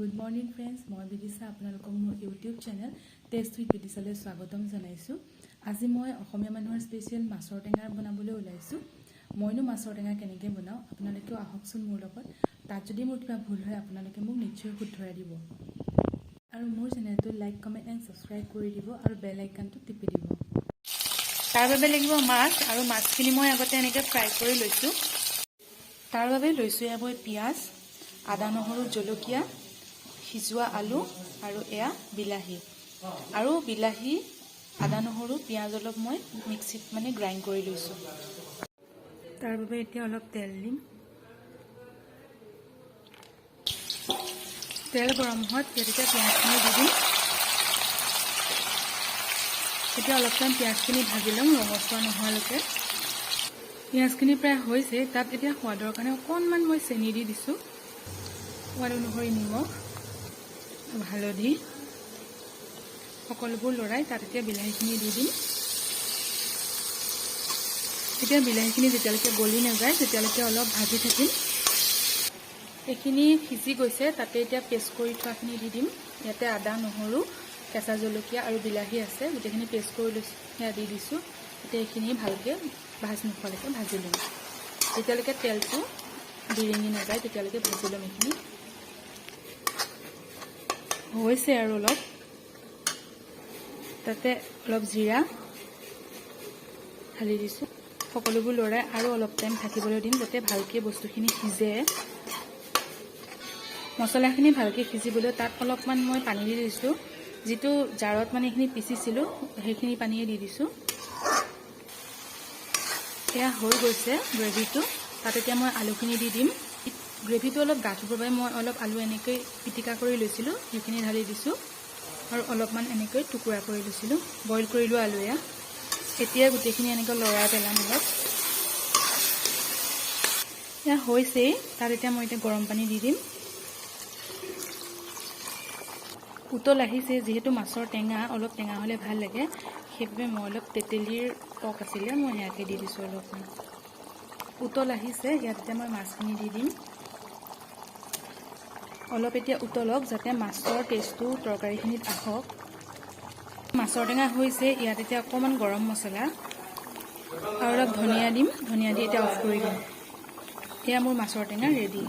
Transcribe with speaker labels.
Speaker 1: Good morning friends, মই বিদিশা আপোনালোকক মোৰ YouTube চেনেল টেষ্ট উইথ বিদিশালৈ স্বাগতম জনাইছো। আজি মই অসমীয়া মানুহৰ স্পেচিয়াল মাছৰ টেঙা বনাবলৈ ওলাইছো। মইনো মাছৰ টেঙা কেনেকৈ বনাও আপোনালোকে আহকচোন মোৰ লগত। তাত যদি মোৰ কিবা ভুল হয় আপোনালোকে মোক নিশ্চয় শুধৰাই দিব। আৰু মোৰ চেনেলটো লাইক, কমেন্ট এণ্ড সাবস্ক্ৰাইব কৰি দিব আৰু বেল আইকনটো টিপি দিব। তাৰ বাবে লাগিব মাছ আৰু মাছখিনি মই আগতে এনেকৈ ফ্ৰাই কৰি লৈছো। তাৰ বাবে লৈছো ইয়াকৈ পিয়াজ, আদা নহৰু জলকীয়া, সিজোৱা আলু আৰু এয়া বিলাহী আৰু বিলাহী আদা নহৰু পিয়াজ অলপ মই মিক্সিত গ্ৰাইণ্ড কৰি লৈছো। তাৰ বাবে এতিয়া অলপ তেল দিম। তেল গৰম হোৱাত এতিয়া পিয়াজখিনি দি দিম। এতিয়া অলপ টাইম পিয়াজখিনি ভাজি লম ৰঙচুৱা নোহোৱালৈকে। পিয়াজখিনি প্ৰায় হৈছে, তাত এতিয়া সোৱাদৰ কাৰণে অকণমান মই চেনি দি দিছো। সোৱাদ অনুসৰি নিমখ, হালধি সকলোবোৰ লৰাই তাত এতিয়া বিলাহীখিনি দি দিম। এতিয়া বিলাহীখিনি যেতিয়ালৈকে গলি নাযায় তেতিয়ালৈকে অলপ ভাজি থাকিম। এইখিনি সিজি গৈছে, তাতে এতিয়া পেষ্ট কৰি থোৱাখিনি দি দিম। ইয়াতে আদা নহৰু কেঁচা জলকীয়া আৰু বিলাহী আছে, গোটেইখিনি পেষ্ট কৰি লৈছোঁ, সেয়া দি দিছোঁ। এতিয়া এইখিনি ভালকৈ ভাজ নোখোৱালৈকে ভাজি ল'ম। যেতিয়ালৈকে তেলটো বিৰিঙি নাযায় তেতিয়ালৈকে ভাজি ল'ম। এইখিনি হৈছে আৰু অলপ, তাতে অলপ জিৰা ঢালি দিছোঁ। সকলোবোৰ লৰাই আৰু অলপ টাইম থাকিবলৈ দিম যাতে ভালকৈ বস্তুখিনি সিজে। মছলাখিনি ভালকৈ সিজিবলৈ তাত অলপমান মই পানী দি দিছোঁ। যিটো জাৰত এইখিনি পিচিছিলোঁ সেইখিনি পানীয়ে দি দিছোঁ। এয়া হৈ গৈছে গ্ৰেভিটো। তাত এতিয়া মই আলুখিনি দি দিম। গ্ৰেভিটো অলপ গাঠ হ'বৰ বাবে মই অলপ আলু এনেকৈ পিটিকা কৰি লৈছিলোঁ, সেইখিনি ঢালি দিছোঁ আৰু অলপমান এনেকৈ টুকুৰা কৰি লৈছিলোঁ, বইল কৰি লোৱা আলু। এতিয়া গোটেইখিনি এনেকৈ লৰাই পেলাম অলপ। এয়া হৈছেই, তাত এতিয়া মই গৰম পানী দি দিম। উতল আহিছে, যিহেতু মাছৰ টেঙা অলপ টেঙা হ'লে ভাল লাগে, সেইবাবে মই অলপ তেতেলীৰ টক আছিলে মই সেয়াকে দি দিছোঁ অলপমান। উতল আহিছে, ইয়াত এতিয়া মই মাছখিনি দি দিম। অলপ এতিয়া উতলক যাতে মাছৰ টেষ্টটো তৰকাৰীখিনিত আহক। মাছৰ টেঙা হৈছে, ইয়াত এতিয়া অকণমান গৰম মছলা আৰু অলপ ধনিয়া দিম। ধনিয়া দি এতিয়া অফ কৰি দিম। এয়া মোৰ মাছৰ টেঙা ৰেডি।